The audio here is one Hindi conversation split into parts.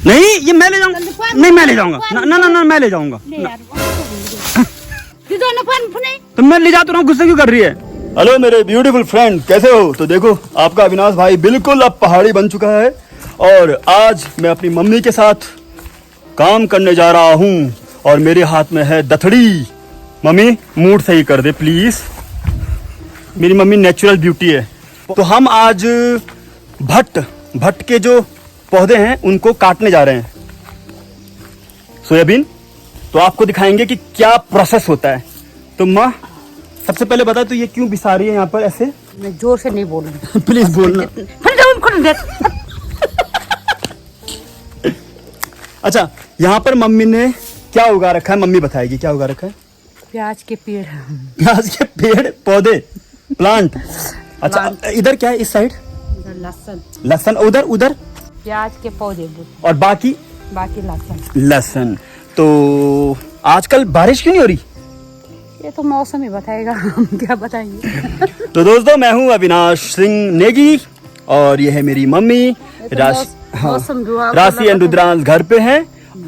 नहीं ये मैं ले जाऊंगा, नहीं मैं ले जाऊंगा, ना ना ना मैं ले जाऊंगा। तो मैं ले जा तो रहा हूँ, गुस्सा क्यों कर रही है? हेलो मेरे ब्यूटीफुल फ्रेंड, कैसे हो? तो देखो आपका अविनाश भाई बिल्कुल अब पहाड़ी बन चुका है और आज मैं अपनी मम्मी के साथ काम करने जा रहा हूँ और मेरे हाथ में है दथड़ी। मम्मी मूड सही कर दे प्लीज, मेरी मम्मी नेचुरल ब्यूटी है। तो हम आज भट्ट के जो पौधे हैं उनको काटने जा रहे हैं, सोयाबीन। तो आपको दिखाएंगे कि क्या प्रोसेस होता है। तो माँ सबसे पहले बता, तो ये क्यों बिसा रही है यहाँ पर ऐसे? मैं जोर से नहीं बोलूंगी प्लीज बोलना। अच्छा, यहाँ पर मम्मी ने क्या उगा रखा है? मम्मी बताएगी क्या उगा रखा है। प्याज के पेड़, प्याज के पेड़ पौधे, प्लांट। अच्छा इधर क्या है? इस साइड लहसुन, लहसुन। उधर प्याज के पौधे और बाकी लहसुन। तो आजकल बारिश क्यों नहीं हो रही? ये तो मौसम ही बताएगा, हम क्या बताएंगे। तो दोस्तों मैं हूँ अविनाश सिंह नेगी और ये है मेरी मम्मी राशि एंड रुद्रांश घर पे हैं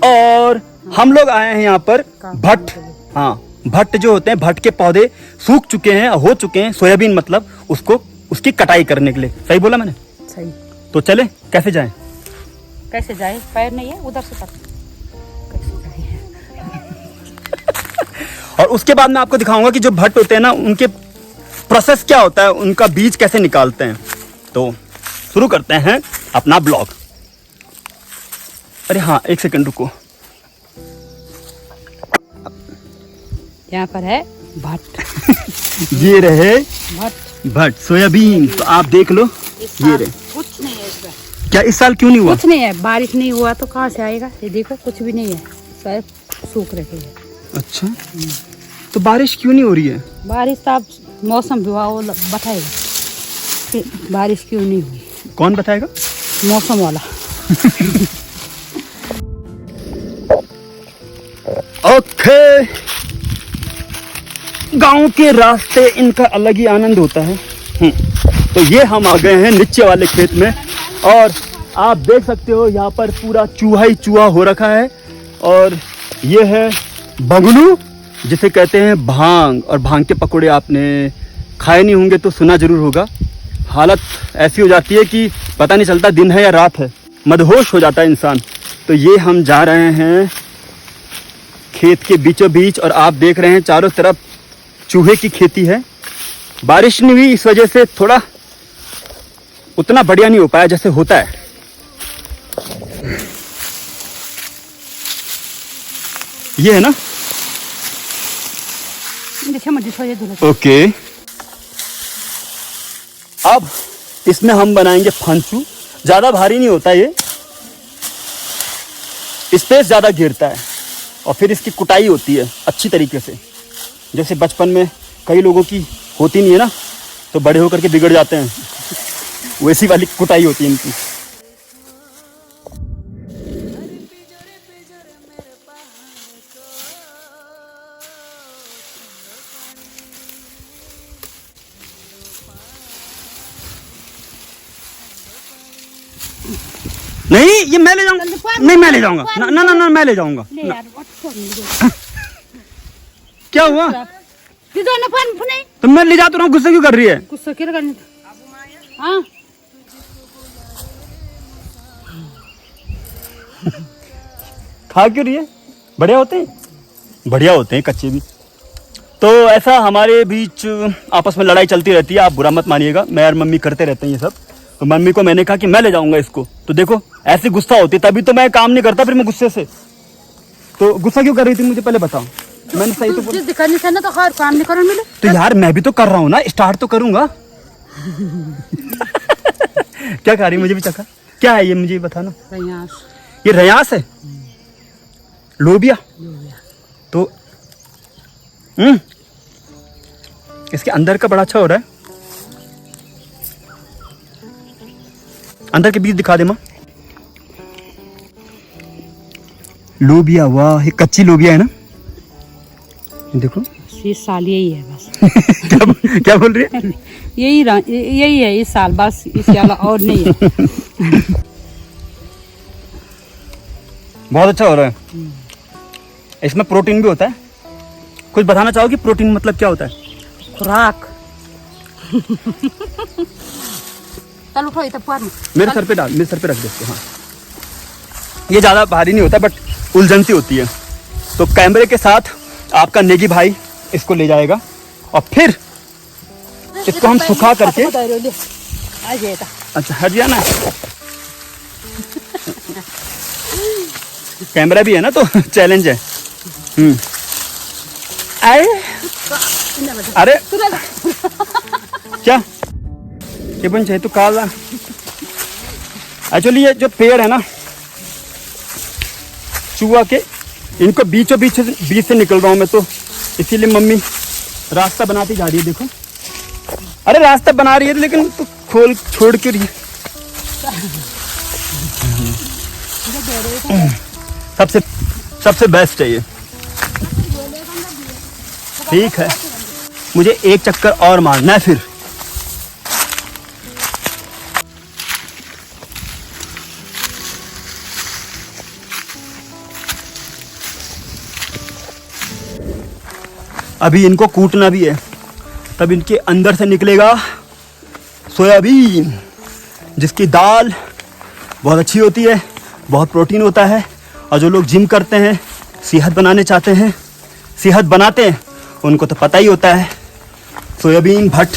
और हम लोग आए हैं यहाँ पर भट्ट। हाँ, भट्ट जो होते हैं, भट्ट के पौधे सूख चुके हैं, हो चुके हैं, सोयाबीन मतलब, उसकी कटाई करने के लिए। सही बोला मैंने? सही। तो चले, कैसे जाएं? कैसे जाए? पैर नहीं है, उधर से कैसे जाए? और उसके बाद मैं आपको दिखाऊंगा कि जो भट्ट होते हैं ना, उनके प्रोसेस क्या होता है, उनका बीज कैसे निकालते हैं। तो शुरू करते हैं अपना ब्लॉग। अरे हाँ, एक सेकंड रुको। यहाँ पर है भट्ट। ये रहे भट्ट सोयाबीन। तो आप देख लो, ये रहे। कुछ नहीं है इसमें। क्या इस साल क्यों नहीं हुआ? कुछ नहीं है, बारिश नहीं हुआ तो कहाँ से आएगा? ये देखो कुछ भी नहीं है, सब सूख रखे हैं। अच्छा, तो बारिश क्यों नहीं हो रही है? बारिश तो अब मौसम विभाग बताएगा कि बारिश क्यों नहीं हुई। कौन बताएगा? मौसम वाला। ओके, गांव के रास्ते, इनका अलग ही आनंद होता है। तो ये हम आ गए हैं नीचे वाले खेत में और आप देख सकते हो यहाँ पर पूरा चूहा ही चूहा हो रखा है। और ये है बगलू, जिसे कहते हैं भांग। और भांग के पकौड़े आपने खाए नहीं होंगे तो सुना जरूर होगा। हालत ऐसी हो जाती है कि पता नहीं चलता दिन है या रात है, मदहोश हो जाता है इंसान। तो ये हम जा रहे हैं खेत के बीचों बीच और आप देख रहे हैं चारों तरफ चूहे की खेती है। बारिश नहीं हुई, इस वजह से थोड़ा उतना बढ़िया नहीं हो पाया जैसे होता है। ये है ना? ओके, अब इसमें हम बनाएंगे फंचू। ज्यादा भारी नहीं होता ये, स्पेस ज्यादा घेरता है और फिर इसकी कुटाई होती है अच्छी तरीके से। जैसे बचपन में कई लोगों की होती नहीं है ना, तो बड़े होकर के बिगड़ जाते हैं, वैसी वाली कुटाई होती है इनकी। नहीं ये मैं ले जाऊंगा, नहीं मैं ले जाऊंगा, ना ना ना मैं ले जाऊंगा। क्या हुआ? तो मैं ले जाता हूँ, गुस्सा क्यों कर रही है? गुस्सा क्यों करनी? हाँ खा क्यों रही है? बढ़िया होते हैं, बढ़िया होते हैं कच्चे भी। तो ऐसा हमारे बीच आपस में लड़ाई चलती रहती है, आप बुरा मत मानिएगा। मैं और मम्मी करते रहते हैं ये सब। तो मम्मी को मैंने कहा कि मैं ले जाऊंगा इसको, तो देखो ऐसे गुस्सा होती, तभी तो मैं काम नहीं करता फिर मैं गुस्से से। तो गुस्सा क्यों कर रही थी मुझे पहले बताओ। मैंने सही तो दिखानी था ना, तो खैर काम नहीं करने मिले। तो यार मैं भी तो कर रहा हूँ ना, स्टार्ट तो करूंगा। क्या खा रही मुझे भी चखा? क्या है ये मुझे बताना। रयास। ये रयास है? लोबिया। तो इसके अंदर का बड़ा अच्छा हो रहा है। अंदर के बीज दिखा दे माँ। लोबिया, वाह ये कच्ची लोबिया है ना, देखो। ये साल यही है बस। क्या बोल रही है? यही है इस साल बस, इसके अलावा और नहीं है। बहुत अच्छा हो रहा है। इसमें प्रोटीन भी होता है। कुछ बताना चाहोगी प्रोटीन मतलब क्या होता है? खुराक। चल उठो इधर पर मेरे सर पे डाल, मेरे सर पे रख देते। हाँ, ये ज़्यादा भारी नहीं होता बट उलझन सी होती है। तो कैमरे के साथ आपका नेगी भाई इसको ले जाएगा और फिर इसको हम सुखा करके। अच्छा हट जाना। कैमरा भी है ना तो चैलेंज है। अरे क्या ये बन चाहिए तो काला। एक्चुअली ये जो पेड़ है ना चूहा के, इनको बीचों बीच से निकल रहा हूँ मैं, तो इसीलिए मम्मी रास्ता बनाती जा रही है। देखो, अरे रास्ता बना रही है लेकिन तो खोल छोड़ के रही। सबसे बेस्ट चाहिए। ठीक है, मुझे एक चक्कर और मारना है फिर। अभी इनको कूटना भी है, तब इनके अंदर से निकलेगा सोयाबीन, जिसकी दाल बहुत अच्छी होती है, बहुत प्रोटीन होता है। और जो लोग जिम करते हैं, सेहत बनाने चाहते हैं, सेहत बनाते हैं, उनको तो पता ही होता है सोयाबीन भट्ट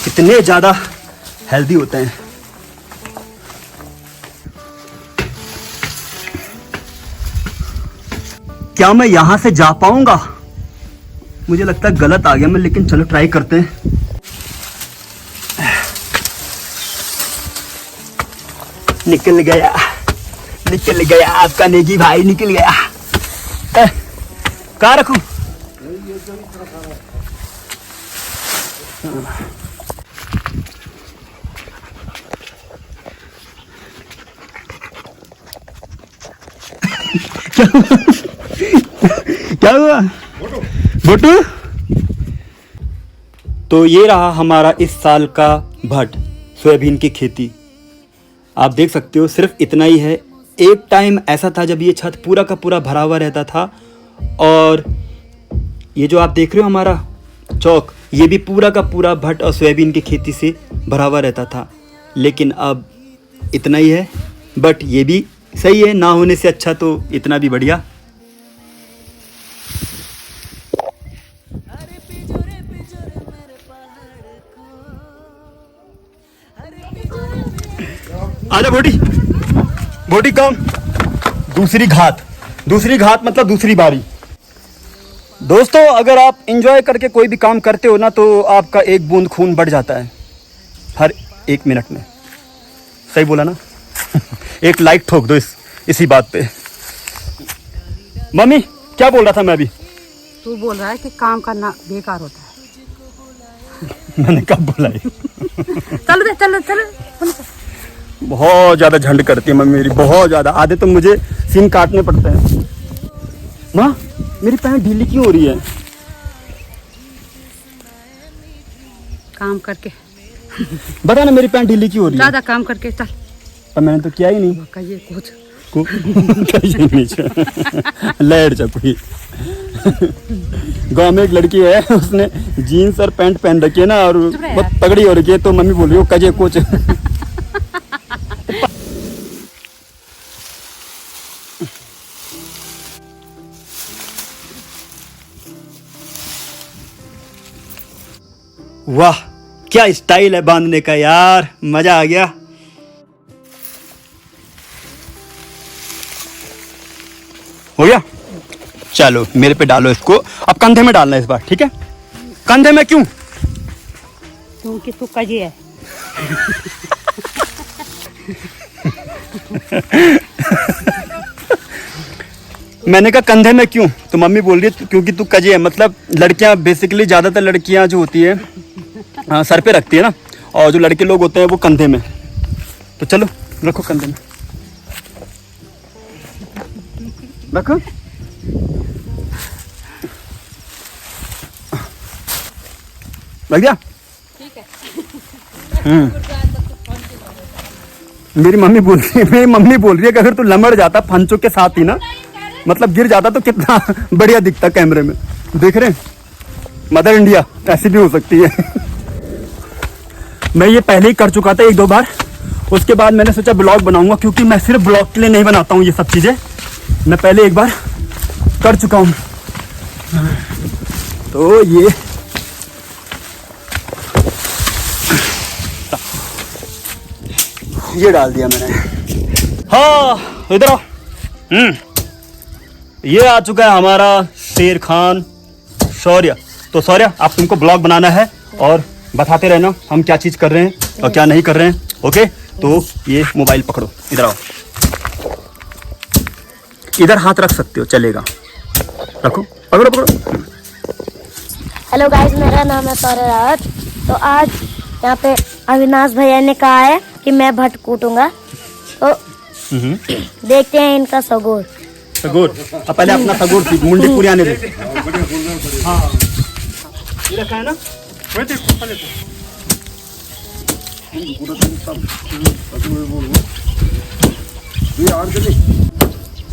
कितने ज़्यादा हेल्दी होते हैं। क्या मैं यहाँ से जा पाऊंगा? मुझे लगता है गलत आ गया मैं, लेकिन चलो ट्राई करते हैं। निकल गया, निकल गया आपका नेगी भाई, निकल गया। कहाँ रखूं? क्या हुआ बोटू? तो ये रहा हमारा इस साल का भट्ट, सोयाबीन की खेती। आप देख सकते हो सिर्फ इतना ही है। एक टाइम ऐसा था जब ये छत पूरा का पूरा भरा हुआ रहता था, और ये जो आप देख रहे हो हमारा चौक, ये भी पूरा का पूरा भट्ट और सोयाबीन की खेती से भरा हुआ रहता था। लेकिन अब इतना ही है, बट ये भी सही है, ना होने से अच्छा तो इतना भी बढ़िया। आजा बोटी, बोटी कम। दूसरी घात मतलब दूसरी बारी। दोस्तों, अगर आप एंजॉय करके कोई भी काम करते हो ना, तो आपका एक बूंद खून बढ़ जाता है हर 1 मिनट में। सही बोला ना? एक लाइक ठोक दो इसी बात पे। मम्मी क्या बोल रहा था मैं अभी? तू बोल रहा है कि काम करना बेकार होता है। मैंने कब बोला है? चल। बहुत ज्यादा झंड करती है मम्मी मेरी, बहुत ज्यादा। आधे तो मुझे सीन काटने पड़ते हैं। माँ, मेरी पैंट ढीली क्यों हो रही है? काम करके बता ना, मेरी पैंट ढीली क्यों हो रही है? ज्यादा काम करके चल। पर मैंने तो किया ही नहीं। कहिए कुछ लैड चकुई। गाँव में एक लड़की है, उसने जीन्स और पैंट पहन रखी है ना, और बहुत तगड़ी हो रखी है, तो मम्मी बोल रही हो कजे कुछ। वाह, क्या स्टाइल है बांधने का यार, मजा आ गया। हो गया? चलो मेरे पे डालो इसको। अब कंधे में डालना है इस बार, ठीक है? कंधे में क्यों? क्योंकि तू कजी है। मैंने कहा कंधे में क्यों, तो मम्मी बोल रही है क्योंकि तू कजे है। मतलब लड़कियां, बेसिकली ज़्यादातर लड़कियां जो होती है सर पे रखती है ना, और जो लड़के लोग होते हैं वो कंधे में। तो चलो रखो कंधे में, रखो। रख दिया? ठीक है। मेरी मम्मी बोल रही है कि अगर तू लमड़ जाता फंचों के साथ ही ना, मतलब गिर जाता तो कितना बढ़िया दिखता कैमरे में। देख रहे हैं, मदर इंडिया ऐसी भी हो सकती है। मैं ये पहले ही कर चुका था 1-2 बार, उसके बाद मैंने सोचा ब्लॉग बनाऊंगा, क्योंकि मैं सिर्फ ब्लॉग के लिए नहीं बनाता हूँ ये सब चीजें, मैं पहले एक बार कर चुका हूँ। तो ये डाल दिया मैंने। हाँ इधर आओ। ये आ चुका है हमारा शेर खान शौर्य। तो शौर्य, आप तुमको ब्लॉग बनाना है और बताते रहना हम क्या चीज कर रहे हैं और क्या नहीं कर रहे हैं। ओके, तो ये मोबाइल पकड़ो, इधर आओ, इधर हाथ रख सकते हो, चलेगा, रखो, पकड़ो पकड़ो। हेलो गाइस, मेरा नाम है सौर्य रावत। तो आज यहाँ पे अविनाश भैया ने कहा है कि मैं भट्ट कूटूंगा, तो देखते हैं इनका सगोर। सगोर, अब पहले अपना सगोर सीख, मुंडी पूरी आने दे। हाँ ये रखा है ना,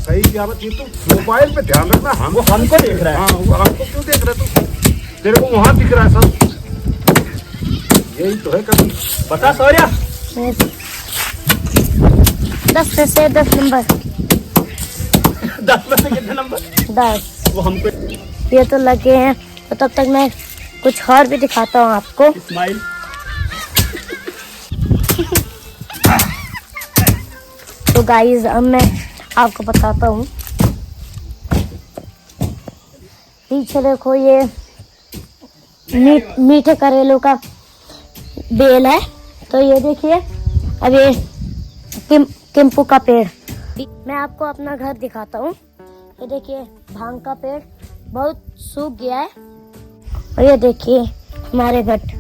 सही क्या बात, ये तो मोबाइल पे ध्यान रखना। वो हमको देख रहा है। हाँ, वो हमको क्यों देख रहा है तू? तेरे को वहाँ दिख रहा है सब, यही तो है कभी। बता शौर्य, 10 में से 10 नंबर। 10 में से कितने नंबर? 10। वो हमको ये तो लगे हैं, तो तब तक मैं कुछ और भी दिखाता हूँ आपको। स्माइल। तो गाइस अब मैं आपको बताता हूँ। पीछे देखो, ये मीठे करेलों का बेल है। तो ये देखिए, अब ये किम्पू का पेड़। मैं आपको अपना घर दिखाता हूँ। ये देखिए, भांग का पेड़ बहुत सूख गया है। और ये देखिए हमारे भट्ट,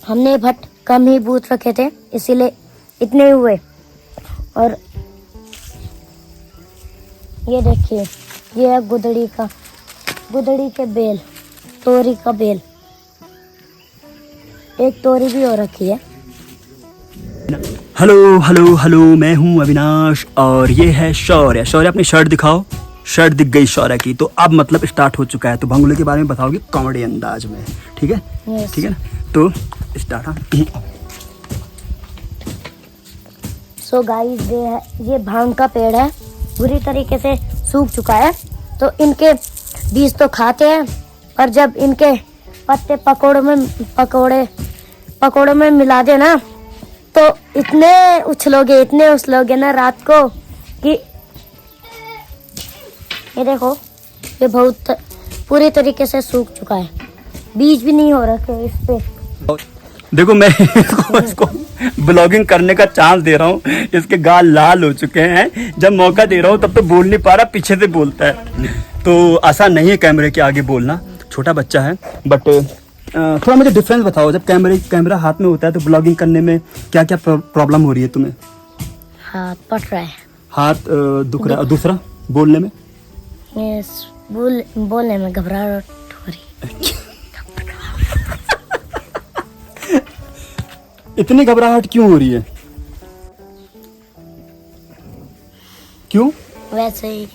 हमने भट्ट कम ही बूथ रखे थे, इसीलिए इतने ही हुए। और ये देखिए, ये है गुदड़ी के बेल, तोरी का बेल, एक तोरी भी हो रखी है। हेलो हेलो हेलो, मैं हूँ अविनाश और ये है शौर्य। शौर्य अपनी शर्ट दिखाओ। शर्ट दिख गई शौर्य की। तो अब मतलब स्टार्ट हो चुका है, तो भंगुले के बारे में बताओगे कॉमेडी अंदाज में, ठीक है? Yes. ठीक है ना, तो स्टार्ट। हाँ, सो गाइस, ये भांग का पेड़ है, बुरी तरीके से सूख चुका है। तो इनके बीज तो खाते हैं, पर जब इनके पत्ते पकोड़ों में मिला दे ना, तो इतने उछलोगे ना रात को कि ये देखो, ये बहुत पूरी तरीके से सूख चुका है, बीज भी नहीं हो रखे इस पे। देखो मैं इसको ब्लॉगिंग करने का चांस दे रहा हूँ, इसके गाल लाल हो चुके हैं। जब मौका दे रहा हूँ तब तो बोल नहीं पा रहा, पीछे से बोलता है। तो आसान नहीं है कैमरे के आगे बोलना, छोटा बच्चा है। बट थोड़ा मुझे डिफरेंस बताओ, जब कैमरा हाथ में होता है तो ब्लॉगिंग करने में क्या क्या प्रॉब्लम हो रही है तुम्हें? हाथ पट रहा है, हाथ दुख रहा है, और दूसरा बोलने में? बोलने में घबराहट हो रही। इतनी घबराहट क्यों हो रही है? क्यों वैसे ही,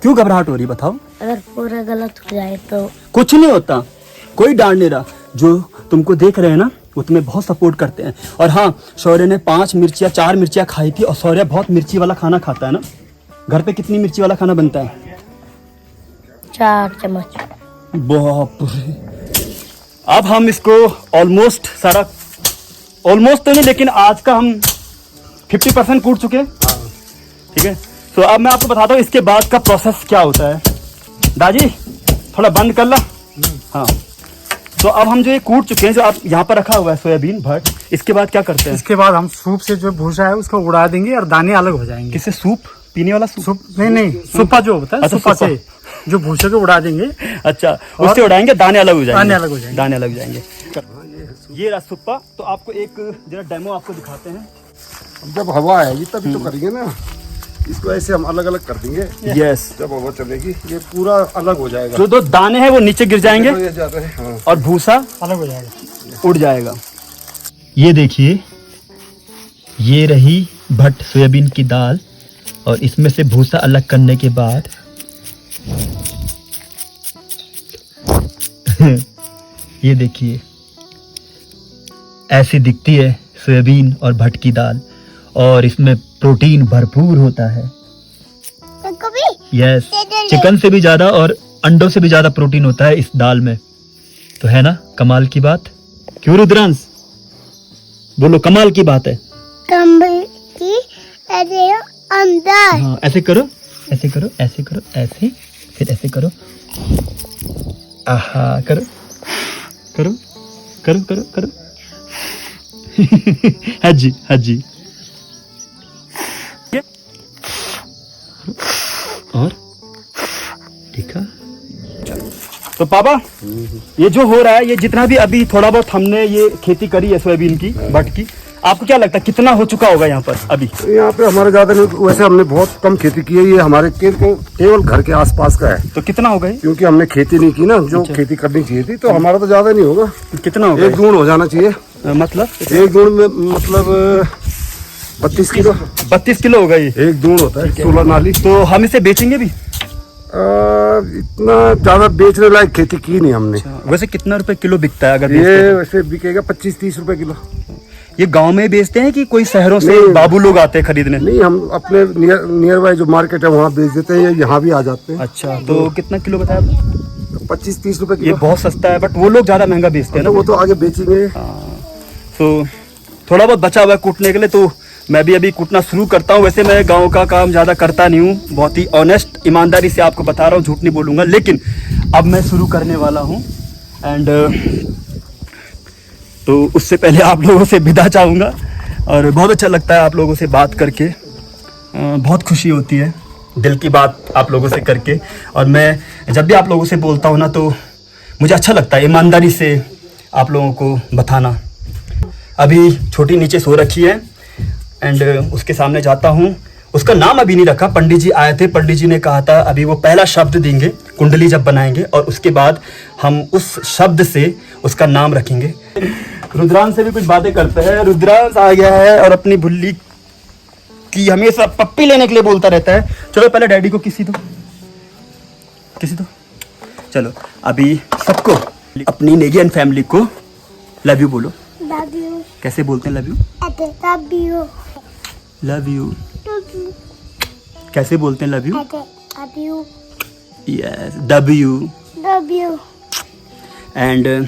क्यों घबराहट हो रही है बताओ? अगर पूरा गलत हो जाए तो? कुछ नहीं होता, कोई डांट नहीं रहा। जो तुमको देख रहे हैं ना, वो तुम्हें बहुत सपोर्ट करते हैं। और हाँ, शौर्य ने 4 मिर्चियाँ खाई थी, और शौर्य बहुत मिर्ची वाला खाना खाता है ना। घर पे कितनी मिर्ची वाला खाना बनता है? 4 चम्मच। बाप रे। अब हम इसको ऑलमोस्ट तो नहीं, लेकिन आज का हम 50% कूट चुके हैं, ठीक है? तो अब मैं आपको बताता हूँ इसके बाद का प्रोसेस क्या होता है। दादी थोड़ा बंद कर ला। हाँ, तो अब हम जो ये कूट चुके हैं, जो आप यहाँ पर रखा हुआ है सोयाबीन भट्ट, इसके बाद क्या करते हैं? इसके बाद हम सूप से जो भूसा है उसको उड़ा देंगे और दाने अलग हो जाएंगे। किससे? सूप पीने वाला सूप? नहीं, सुपा जो होता है, अच्छा, सुपा सुपा। से जो भूसे को उड़ा देंगे। अच्छा, उससे उड़ाएंगे, दाने अलग हो जाएंगे। दाने अलग हो जाएंगे। ये रहा सुप्पा। तो आपको एक जरा डेमो आपको दिखाते हैं। जब हवा आएगी तभी तो करेंगे ना, इसको ऐसे हम अलग अलग कर देंगे। यस, जब हवा चलेगी ये पूरा अलग हो जाएगा। जो 2 दाने हैं वो नीचे गिर जाएंगे, ये जाते हैं, हाँ। और भूसा अलग हो जाएगा, उड़ जाएगा। ये देखिए, ये रही भट्ट सोयाबीन की दाल, और इसमें से भूसा अलग करने के बाद ये देखिए ऐसी दिखती है सोयाबीन और भट्ट की दाल, और इसमें प्रोटीन भरपूर होता है। यस, चिकन से भी ज्यादा और अंडों से भी ज्यादा प्रोटीन होता है इस दाल में। तो है ना कमाल की बात? क्यों रुद्रांश? बोलो कमाल की बात है। अंदर हाँ, ऐसे करो, ऐसे करो, ऐसे करो, ऐसे, फिर ऐसे करो। आहा, करो करो करो करो करो। हाजी हाजी। और देखा? तो पापा, ये जो हो रहा है, ये जितना भी अभी थोड़ा बहुत हमने ये खेती करी है सोयाबीन की, भट्ट की, आपको क्या लगता है कितना हो चुका होगा यहाँ पर अभी? यहाँ पे हमारे ज्यादा नहीं, वैसे हमने बहुत कम खेती की है। ये हमारे केवल घर के आसपास का है। तो कितना होगा ये? क्योंकि हमने खेती नहीं की ना, जो खेती करनी चाहिए थी, तो हमारा तो ज्यादा नहीं होगा। कितना होगा? 1 गुण हो जाना चाहिए। मतलब 1 गुण में मतलब 32 किलो। 32 किलो होगा ये? 1 गुण होता है 16 नाली। तो हम इसे बेचेंगे भी? इतना ज्यादा बेचने लायक खेती की नहीं हमने। वैसे कितना रुपए किलो बिकता है अगर ये बेचते हैं वैसे बिकेगा 25-30 रुपए किलो। तो? ये गांव में बेचते हैं कि कोई शहरों से नहीं। बाबू लोग आते हैं खरीदने? नहीं, हम अपने नियर बाय जो मार्केट है वहाँ बेच देते हैं, यहाँ भी आ जाते हैं। अच्छा, तो कितना किलो बताया आपने? 25-30 रुपए ये किलो। बहुत सस्ता है, बट वो लोग ज्यादा महंगा बेचते हैं ना। वो तो आगे बेचेंगे। तो थोड़ा बहुत बचा हुआ है कूटने के लिए, तो मैं भी अभी कूटना शुरू करता हूँ। वैसे मैं गांव का काम ज़्यादा करता नहीं हूँ, बहुत ही ऑनेस्ट ईमानदारी से आपको बता रहा हूँ, झूठ नहीं बोलूँगा। लेकिन अब मैं शुरू करने वाला हूँ, एंड तो उससे पहले आप लोगों से विदा चाहूँगा। और बहुत अच्छा लगता है आप लोगों से बात करके, बहुत खुशी होती है दिल की बात आप लोगों से करके। और मैं जब भी आप लोगों से बोलता हूँ ना, तो मुझे अच्छा लगता है ईमानदारी से आप लोगों को बताना। अभी छोटी नीचे सो रखी है, एंड उसके सामने जाता हूँ। उसका नाम अभी नहीं रखा, पंडित जी आए थे, पंडित जी ने कहा था अभी वो पहला शब्द देंगे कुंडली जब बनाएंगे, और उसके बाद हम उस शब्द से उसका नाम रखेंगे। रुद्रांश से भी कुछ बातें करते हैं। रुद्रांश आ गया है और अपनी भुल्ली की हमेशा पप्पी लेने के लिए बोलता रहता है। चलो पहले डैडी को किसी दो, किसी दो। चलो अभी सबको, अपनी नेगियन फैमिली को लव यू बोलो। Love you. कैसे बोलते हैं love you? Love you. Love you कैसे बोलते हैं love you? Love you. Yes, W. Love you. And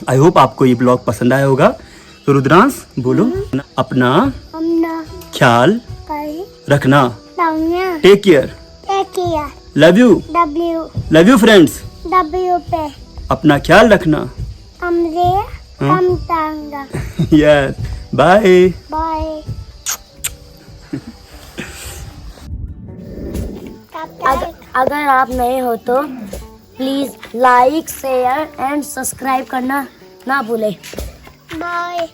I hope आपको ये ब्लॉग पसंद आया होगा। तो रुद्रांश बोलो, अपना ख्याल रखना। Take care. Love you. W love you friends. W पे अपना ख्याल रखना। हमरे हम तांगा। Yes, bye. बाय। अगर आप नए हो तो please like share and subscribe करना ना भूले। बाय।